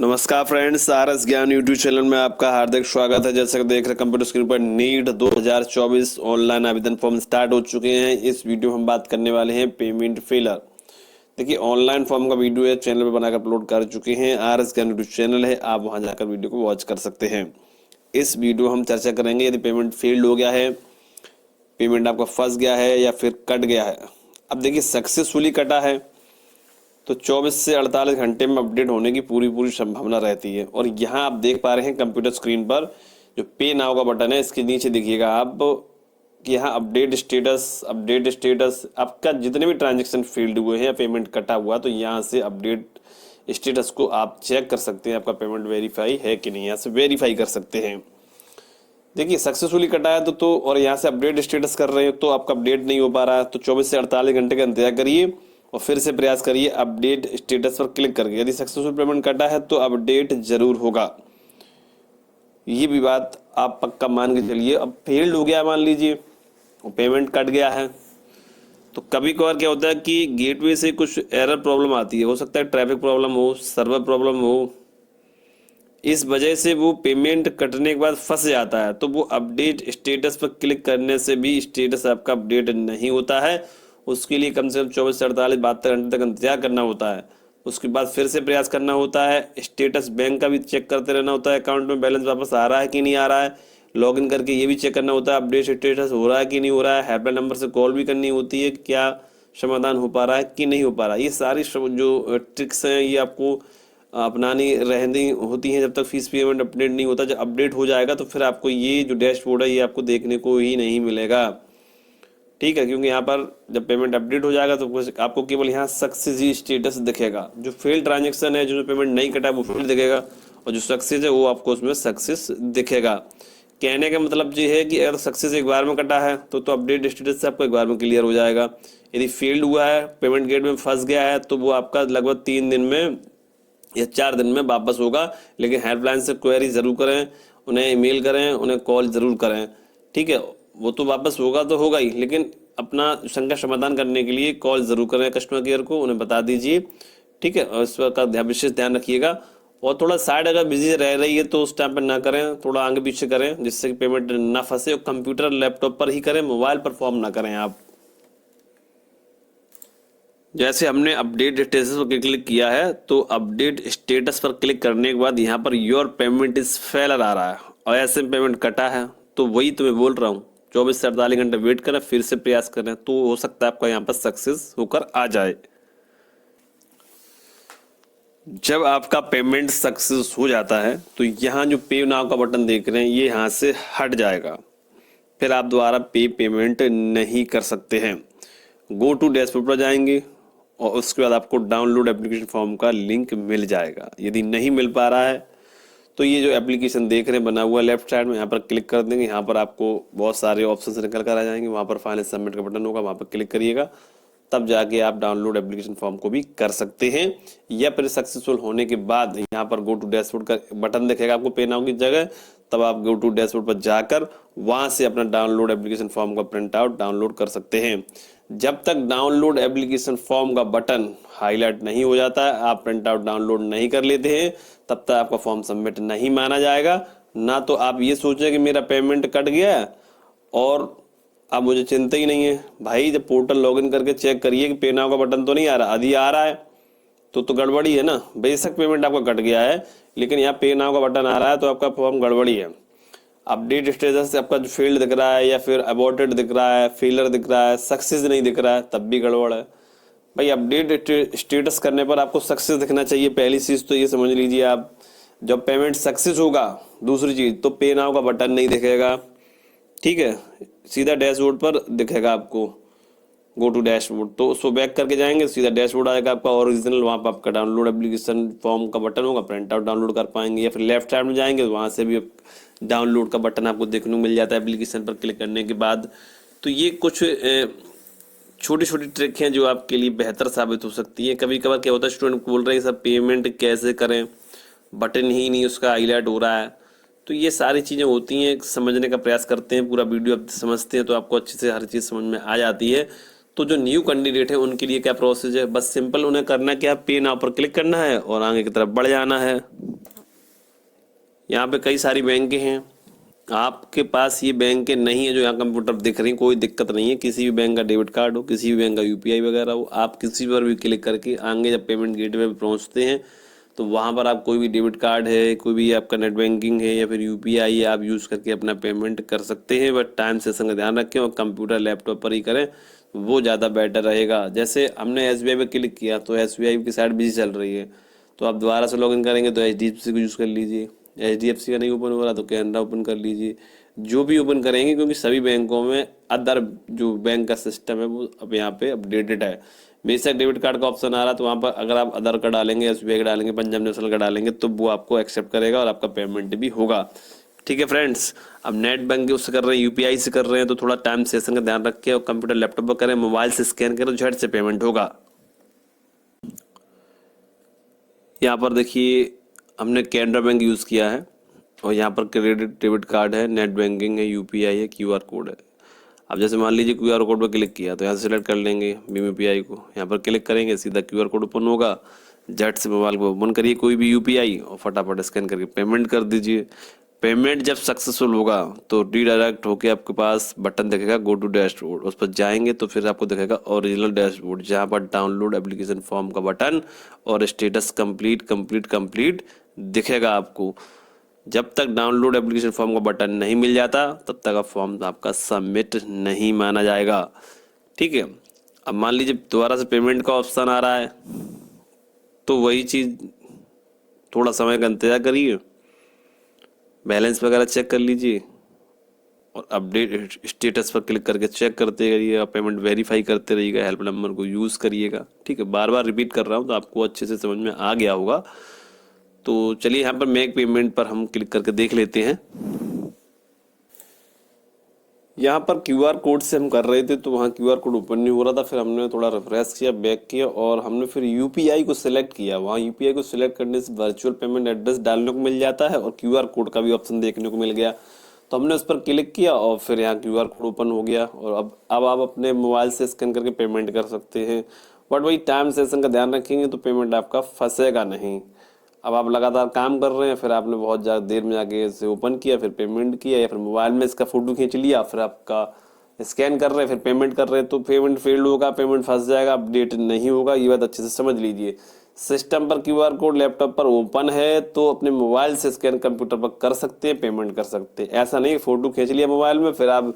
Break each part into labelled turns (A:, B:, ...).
A: नमस्कार friends, RS ज्ञान YouTube channel में आपका हार्दिक स्वागत है। जैसे कि देख रहे हैं कंप्यूटर स्क्रीन पर नीट 2024 ऑनलाइन आवेदन फॉर्म स्टार्ट हो चुके हैं। इस वीडियो में हम बात करने वाले हैं पेमेंट फेलर। देखिए, ऑनलाइन फॉर्म का वीडियो है चैनल पर बनाकर अपलोड कर चुके हैं। आरएस ज्ञान यूट्यूब चैनल है, आप वहां जाकर वीडियो को वॉच कर सकते हैं। इस वीडियो हम चर्चा करेंगे यदि पेमेंट फेल्ड हो गया है, पेमेंट आपका फंस गया है या फिर कट गया है। अब देखिए, सक्सेसफुली कटा है तो 24 से 48 घंटे में अपडेट होने की पूरी संभावना रहती है। और यहाँ आप देख पा रहे हैं कंप्यूटर स्क्रीन पर जो पे नाउ का बटन है, इसके नीचे देखिएगा आप कि यहाँ अपडेट स्टेटस आपका जितने भी ट्रांजैक्शन फेल्ड हुए हैं या पेमेंट कटा हुआ, तो यहाँ से अपडेट स्टेटस को आप चेक कर सकते हैं आपका पेमेंट वेरीफाई है कि नहीं। यहाँ से वेरीफाई कर सकते हैं। देखिए, सक्सेसफुली कटा है तो और यहाँ से अपडेट स्टेटस कर रहे हो तो आपका अपडेट नहीं हो पा रहा है, तो 24 से 48 घंटे का इंतजार करिए और फिर से प्रयास करिए अपडेट स्टेटस पर क्लिक करके। यदि सक्सेसफुल पेमेंट कटा है तो अपडेट जरूर होगा, ये भी बात आप पक्का मान के चलिए। अब फेल्ड हो गया मान लीजिए और पेमेंट कट गया है, तो कभी कभार क्या होता है कि गेटवे से कुछ एरर प्रॉब्लम आती है। हो सकता है ट्रैफिक प्रॉब्लम हो, सर्वर प्रॉब्लम हो, इस वजह से वो पेमेंट कटने के बाद फंस जाता है। तो वो अपडेट स्टेटस पर क्लिक करने से भी स्टेटस आपका अपडेट नहीं होता है। उसके लिए कम से कम 24 से 48 72 घंटे तक इंतजार करना होता है। उसके बाद फिर से प्रयास करना होता है। स्टेटस बैंक का भी चेक करते रहना होता है, अकाउंट में बैलेंस वापस आ रहा है कि नहीं आ रहा है। लॉगिन करके ये भी चेक करना होता है अपडेट स्टेटस हो रहा है कि नहीं हो रहा है। हेल्पलाइन नंबर से कॉल भी करनी होती है, क्या समाधान हो पा रहा है कि नहीं हो पा रहा है। ये सारी जो ट्रिक्स हैं ये आपको अपनानी रहनी होती हैं जब तक फीस पेमेंट अपडेट नहीं होता। जब अपडेट हो जाएगा तो फिर आपको ये जो डैशबोर्ड है ये आपको देखने को ही नहीं मिलेगा, ठीक है। क्योंकि यहाँ पर जब पेमेंट अपडेट हो जाएगा तो आपको केवल यहाँ सक्सेस स्टेटस दिखेगा। जो फेल ट्रांजेक्शन है, जो पेमेंट नहीं कटा वो फेल दिखेगा, और जो सक्सेस है वो आपको उसमें सक्सेस दिखेगा। कहने का मतलब ये है कि अगर सक्सेस एक बार में कटा है तो अपडेट स्टेटस से आपको एक बार में क्लियर हो जाएगा। यदि फेल्ड हुआ है, पेमेंट गेट में फंस गया है, तो वो आपका लगभग 3 दिन में या 4 दिन में वापस होगा। लेकिन हेल्पलाइन से क्वेरी जरूर करें, उन्हें ईमेल करें, उन्हें कॉल जरूर करें, ठीक है। वो तो वापस होगा तो होगा ही, लेकिन अपना शंका समाधान करने के लिए कॉल जरूर करें कस्टमर केयर को, उन्हें बता दीजिए, ठीक है। और इस का विशेष ध्यान रखिएगा। और थोड़ा साइड अगर बिजी रह रही है तो उस टाइम पर ना करें, थोड़ा आगे पीछे करें जिससे कि पेमेंट ना फंसे। और कंप्यूटर लैपटॉप पर ही करें, मोबाइल पर फॉर्म ना करें आप। जैसे हमने अपडेट स्टेटस पर क्लिक किया है तो अपडेट स्टेटस पर क्लिक करने के बाद यहाँ पर योर पेमेंट इज फेलर आ रहा है और ऐसे पेमेंट कटा है। तो वही तो मैं बोल रहा हूँ, 24 से 48 घंटे वेट करें, फिर से प्रयास करें, तो हो सकता है आपका यहाँ पर सक्सेस होकर आ जाए। जब आपका पेमेंट सक्सेस हो जाता है तो यहाँ जो पे नाउ का बटन देख रहे हैं ये यहाँ से हट जाएगा, फिर आप दोबारा पेमेंट नहीं कर सकते हैं। गो टू डैशबोर्ड पर जाएंगे और उसके बाद आपको डाउनलोड एप्लीकेशन फॉर्म का लिंक मिल जाएगा। यदि नहीं मिल पा रहा है तो ये जो एप्लीकेशन देख रहे हैं बना हुआ लेफ्ट साइड में, यहाँ पर क्लिक कर देंगे। यहाँ पर आपको बहुत सारे ऑप्शन निकल कर आ जाएंगे, वहाँ पर फाइनल सबमिट का बटन होगा, वहाँ पर क्लिक करिएगा, तब जाके आप डाउनलोड एप्लीकेशन फॉर्म को भी कर सकते हैं। या फिर सक्सेसफुल होने के बाद यहाँ पर गो टू डैशबोर्ड का बटन दिखेगा आपको पे नाउ की जगह, तब आप गो टू डैशबोर्ड पर जाकर वहाँ से अपना डाउनलोड एप्लीकेशन फॉर्म का प्रिंट आउट डाउनलोड कर सकते हैं। जब तक डाउनलोड एप्लीकेशन फॉर्म का बटन हाईलाइट नहीं हो जाता है, आप प्रिंट आउट डाउनलोड नहीं कर लेते हैं, तब तक आपका फॉर्म सबमिट नहीं माना जाएगा। ना तो आप ये सोचें कि मेरा पेमेंट कट गया और अब मुझे चिंता ही नहीं है। भाई, जब पोर्टल लॉगिन करके चेक करिए कि पे नाउ का बटन तो नहीं आ रहा। यदि आ रहा है तो गड़बड़ी है ना। बेशक पेमेंट आपका कट गया है, लेकिन यहाँ पे नाउ का बटन आ रहा है तो आपका फॉर्म गड़बड़ी है। अपडेट स्टेटस से आपका जो फेल्ड दिख रहा है या फिर अबॉर्टेड दिख रहा है, फेलर दिख रहा है, सक्सेस नहीं दिख रहा है, तब भी गड़बड़ है। भाई, अपडेट स्टेटस करने पर आपको सक्सेस दिखना चाहिए। पहली चीज़ तो ये समझ लीजिए आप। जब पेमेंट सक्सेस होगा, दूसरी चीज़ तो पे नाउ का बटन नहीं दिखेगा, ठीक है, सीधा डैशबोर्ड पर दिखेगा आपको। गो टू डैशबोर्ड, तो उसको बैक करके जाएंगे, सीधा डैशबोर्ड आएगा आपका ओरिजिनल, वहाँ पर आपका डाउनलोड एप्लीकेशन फॉर्म का बटन होगा, प्रिंट आउट डाउनलोड कर पाएंगे। या फिर लेफ्ट साइड में जाएंगे, वहाँ से भी डाउनलोड का बटन आपको देखने को मिल जाता है एप्लीकेशन पर क्लिक करने के बाद। तो ये कुछ छोटी छोटी ट्रिक हैं जो आपके लिए बेहतर साबित हो सकती है। कभी कभार क्या होता है, स्टूडेंट बोल रहे हैं सर पेमेंट कैसे करें, बटन ही नहीं उसका हाईलाइट हो रहा है। तो ये सारी चीज़ें होती हैं, समझने का प्रयास करते हैं, पूरा वीडियो आप समझते हैं तो आपको अच्छे से हर चीज़ समझ में आ जाती है। तो जो न्यू कैंडिडेट है उनके लिए क्या प्रोसेस है, बस सिंपल उन्हें करना क्या, पे नाउ पर क्लिक करना है और आगे की तरफ बढ़ जाना है। यहाँ पे कई सारी बैंकें हैं, आपके पास ये बैंकें नहीं है जो यहाँ कंप्यूटर दिख रही, कोई दिक्कत नहीं है। किसी भी बैंक का डेबिट कार्ड हो, किसी भी बैंक का यूपीआई वगैरह हो, आप किसी पर भी क्लिक करके आगे जब पेमेंट गेटवे पे पहुँचते हैं तो वहाँ पर आप कोई भी डेबिट कार्ड है, कोई भी आपका नेट बैंकिंग है या फिर यूपीआई है, आप यूज़ करके अपना पेमेंट कर सकते हैं। बट टाइम सेशन का ध्यान रखें और कंप्यूटर लैपटॉप पर ही करें, वो ज़्यादा बेटर रहेगा। जैसे हमने एसबीआई पे क्लिक किया तो एसबीआई की साइट बिजी चल रही है, तो आप दोबारा से लॉगिन करेंगे तो एचडीएफसी को यूज़ कर लीजिए। एचडीएफसी का नहीं ओपन हो रहा तो कैनरा ओपन कर लीजिए। जो भी ओपन करेंगे, क्योंकि सभी बैंकों में अदर जो बैंक का सिस्टम है वो अब यहाँ पे अपडेटेड है। बेशक डेबिट कार्ड का ऑप्शन आ रहा तो वहाँ पर अगर आप अदर का डालेंगे, एसबीआई का डालेंगे, पंजाब नेशनल का डालेंगे तो वो आपको एक्सेप्ट करेगा और आपका पेमेंट भी होगा। ठीक है फ्रेंड्स, अब नेट बैंकिंग उससे कर रहे हैं, यूपीआई से कर रहे हैं तो थोड़ा टाइम सेशन का ध्यान रखें और कंप्यूटर लैपटॉप पर करें, मोबाइल से स्कैन करें तो झट से पेमेंट होगा। यहाँ पर देखिए हमने कैनरा बैंक यूज़ किया है और यहाँ पर क्रेडिट डेबिट कार्ड है, नेट बैंकिंग है, यूपीआई है, क्यूआर कोड है। अब जैसे मान लीजिए क्यूआर कोड पर क्लिक किया तो यहाँ से सिलेक्ट कर लेंगे भीम यूपीआई को, यहाँ पर क्लिक करेंगे सीधा क्यूआर कोड ओपन होगा। झट से मोबाइल को ओपन करिए कोई भी यूपीआई और फटाफट स्कैन करके पेमेंट कर दीजिए। पेमेंट जब सक्सेसफुल होगा तो रीडायरेक्ट होके आपके पास बटन दिखेगा गो टू डैशबोर्ड, उस पर जाएंगे तो फिर आपको दिखेगा ओरिजिनल डैशबोर्ड, जहाँ पर डाउनलोड एप्लीकेशन फॉर्म का बटन और स्टेटस कंप्लीट कंप्लीट कंप्लीट दिखेगा आपको। जब तक डाउनलोड एप्लीकेशन फॉर्म का बटन नहीं मिल जाता तब तक फॉर्म आपका सबमिट नहीं माना जाएगा। ठीक है, अब मान लीजिए दोबारा से पेमेंट का ऑप्शन आ रहा है तो वही चीज़, थोड़ा समय का इंतजार करिए, बैलेंस वगैरह चेक कर लीजिए और अपडेट स्टेटस पर क्लिक करके चेक करते रहिएगा, पेमेंट वेरीफाई करते रहिएगा, हेल्प नंबर को यूज़ करिएगा। ठीक है, बार बार रिपीट कर रहा हूँ तो आपको अच्छे से समझ में आ गया होगा। तो चलिए यहाँ पर मेक पेमेंट पर हम क्लिक करके देख लेते हैं। यहाँ पर क्यूआर कोड से हम कर रहे थे तो वहाँ क्यूआर कोड ओपन नहीं हो रहा था, फिर हमने थोड़ा रिफ्रेश किया, बैक किया और हमने फिर यूपीआई को सिलेक्ट किया। वहाँ यूपीआई को सिलेक्ट करने से वर्चुअल पेमेंट एड्रेस डालने को मिल जाता है और क्यूआर कोड का भी ऑप्शन देखने को मिल गया। तो हमने उस पर क्लिक किया और फिर यहाँ क्यूआर कोड ओपन हो गया और अब आप अपने मोबाइल से स्कैन करके पेमेंट कर सकते हैं। बट वही टाइम सेशन का ध्यान रखेंगे तो पेमेंट आपका फंसेगा नहीं। अब आप लगातार काम कर रहे हैं, फिर आपने बहुत ज़्यादा देर में जाके इसे ओपन किया, फिर पेमेंट किया, या फिर मोबाइल में इसका फोटो खींच लिया, फिर आपका स्कैन कर रहे हैं, फिर पेमेंट कर रहे हैं तो पेमेंट फेल्ड होगा, पेमेंट फंस जाएगा, अपडेट नहीं होगा। ये बात अच्छे से समझ लीजिए। सिस्टम पर क्यूआर कोड लैपटॉप पर ओपन है तो अपने मोबाइल से स्कैन कंप्यूटर पर कर सकते हैं, पेमेंट कर सकते हैं। ऐसा नहीं फोटो खींच लिया मोबाइल में फिर आप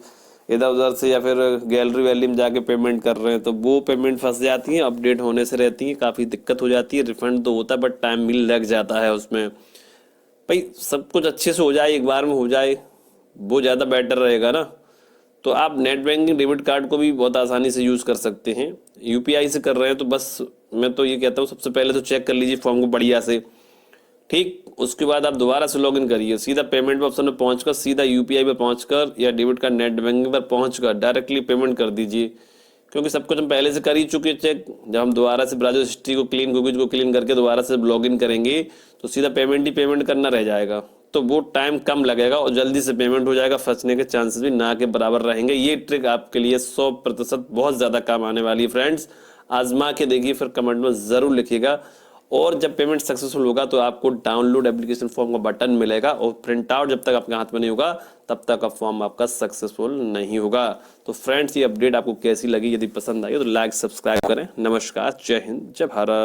A: इधर उधर से या फिर गैलरी वैली में जाके पेमेंट कर रहे हैं तो वो पेमेंट फंस जाती है, अपडेट होने से रहती है, काफ़ी दिक्कत हो जाती है। रिफंड तो होता है बट टाइम मिल लग जाता है उसमें। भाई सब कुछ अच्छे से हो जाए, एक बार में हो जाए, वो ज़्यादा बेटर रहेगा ना। तो आप नेट बैंकिंग डेबिट कार्ड को भी बहुत आसानी से यूज़ कर सकते हैं। यूपीआई से कर रहे हैं तो बस मैं तो ये कहता हूँ सबसे पहले तो चेक कर लीजिए फॉर्म को बढ़िया से। ठीक, उसके बाद आप दोबारा से लॉगिन करिए, सीधा पेमेंट ऑप्शन में पहुंचकर सीधा यूपीआई पे पहुंचकर या डेबिट कार्ड नेट बैंकिंग पर पहुंचकर डायरेक्टली पेमेंट कर दीजिए, क्योंकि सब कुछ हम पहले से कर ही चुके चेक। जब हम दोबारा से ब्राउज़र हिस्ट्री को क्लीन, कुकीज को क्लीन करके दोबारा से लॉगिन करेंगे तो सीधा पेमेंट ही पेमेंट करना रह जाएगा, तो वो टाइम कम लगेगा और जल्दी से पेमेंट हो जाएगा, फंसने के चांसेस भी ना के बराबर रहेंगे। ये ट्रिक आपके लिए 100% बहुत ज़्यादा काम आने वाली है फ्रेंड्स। आजमा के देखिए, फिर कमेंट में ज़रूर लिखिएगा। और जब पेमेंट सक्सेसफुल होगा तो आपको डाउनलोड एप्लीकेशन फॉर्म का बटन मिलेगा और प्रिंट आउट जब तक आपके हाथ में नहीं होगा तब तक फॉर्म आपका सक्सेसफुल नहीं होगा। तो फ्रेंड्स, ये अपडेट आपको कैसी लगी? यदि पसंद आई तो लाइक सब्सक्राइब करें। नमस्कार, जय हिंद, जय भारत।